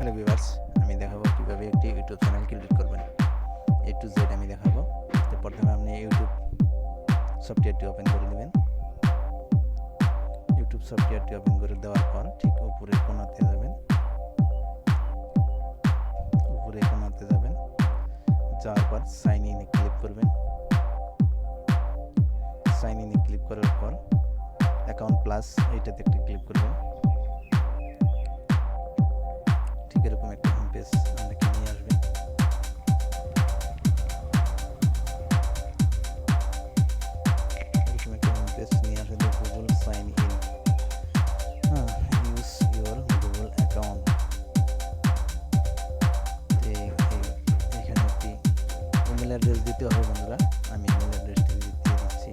Hello viewers, আমি দেখাবো কীভাবে একটি ইউটিউব চ্যানেল ক্রিয়েট করবেন। এ টু জেড আমি দেখাবো। তো প্রথমে আপনি ইউটিউব সফটওয়্যারটি ওপেন করে নেবেন। ইউটিউব সফটওয়্যারটি ওপেন করে দেওয়ার পর ঠিক উপরের কোণাতে যাবেন। যাওয়ার পর সাইন ইনে ক্লিক করবেন। সাইন ইনে ক্লিক করার পর অ্যাকাউন্ট প্লাস এইটাতে একটি ক্লিক করবেন। ঠিক এরকম একটা হোম পেজ আপনাকে নিয়ে আসবে। এরকম একটা হোম পেজ নিয়ে আসলে Google sign in, use your Google account. এখানে একটি ইমেল অ্যাড্রেস দিতে হবে বন্ধুরা। আমি ইমেল অ্যাড্রেসটি দিয়ে দিচ্ছি।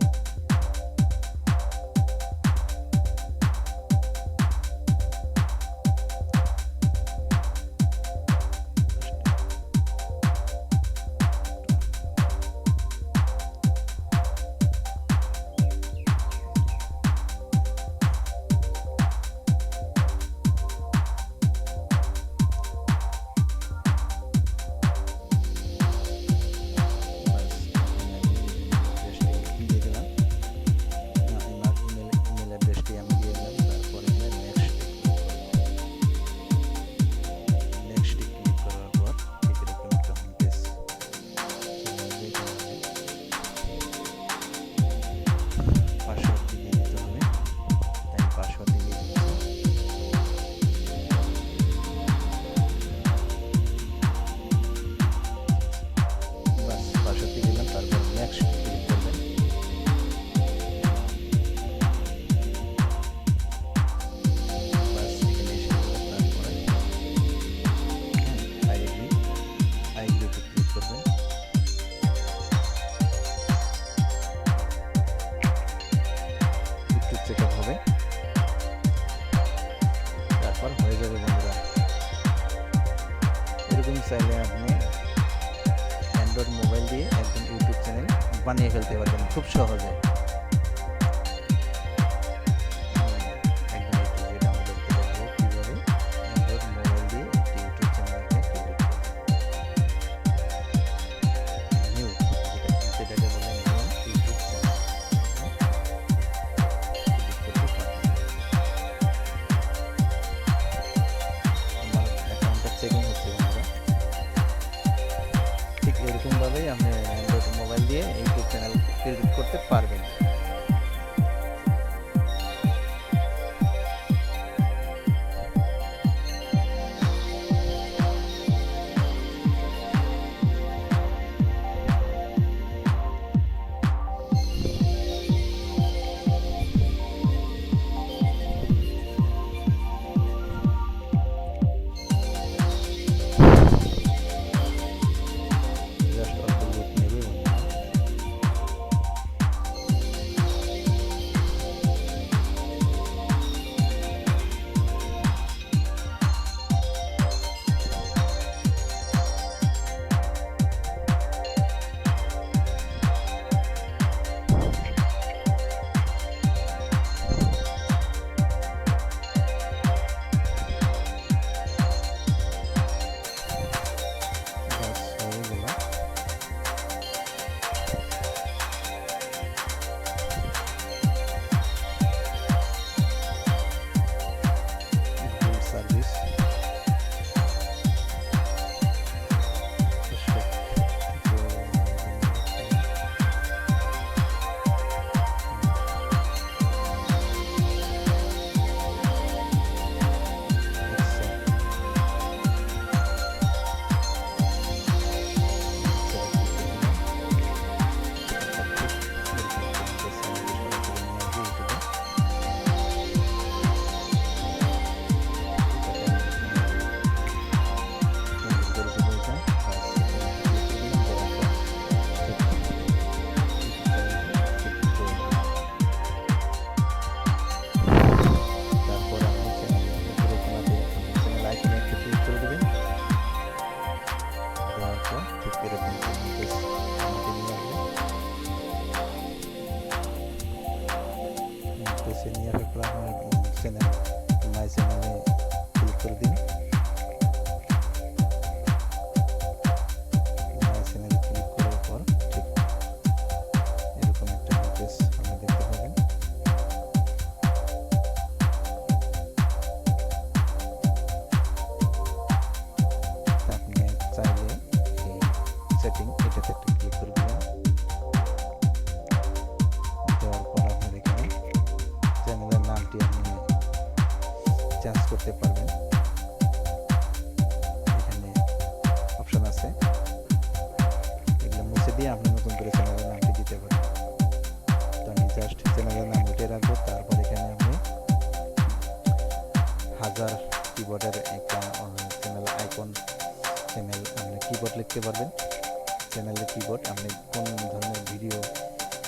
তারপর হয়ে যাবে বন্ধুরা। এরকম চাইলে আপনি অ্যান্ড্রয়েড মোবাইল দিয়ে একদম ইউটিউব চ্যানেল বানিয়ে ফেলতে পারবেন খুব সহজে। ঠিক এরকমভাবেই আপনি অ্যান্ড্রয়েড মোবাইল দিয়ে ইউটিউব চ্যানেল ক্রিয়েট করতে পারবেন। নিয়ে আসার পর আপনার চ্যানেল মাই চ্যানেলে ক্লিক করে দিন। করতে পারবেন। এখানে অপশন আছে, এগুলো মুছে দিয়ে আপনি নতুন করে চ্যানেলের নামটি দিতে পারেন। তো আমি জাস্ট চ্যানেলের নাম উঠে রাখবো। তারপর এখানে আপনি হাজার কিবোর্ডের একটা চ্যানেল আইকন, চ্যানেল আপনি কিবোর্ড লিখতে পারবেন। চ্যানেলের কিবোর্ড আপনি কোন ধরনের ভিডিও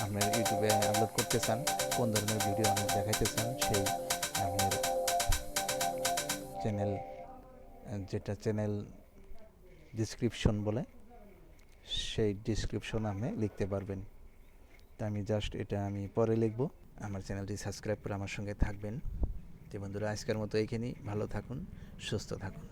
আপনার ইউটিউবে আপলোড করতে চান, কোন ধরনের ভিডিও আপনি দেখাইতে চান, সেই আপনার চ্যানেল, যেটা চ্যানেল ডিসক্রিপশন বলে, সেই ডিসক্রিপশন আপনি লিখতে পারবেন। তো আমি জাস্ট এটা আমি পরে লিখব। আমার চ্যানেলটি সাবস্ক্রাইব করে আমার সঙ্গে থাকবেন। তো বন্ধুরা, আজকের মতো এইখানেই। ভালো থাকুন, সুস্থ থাকুন।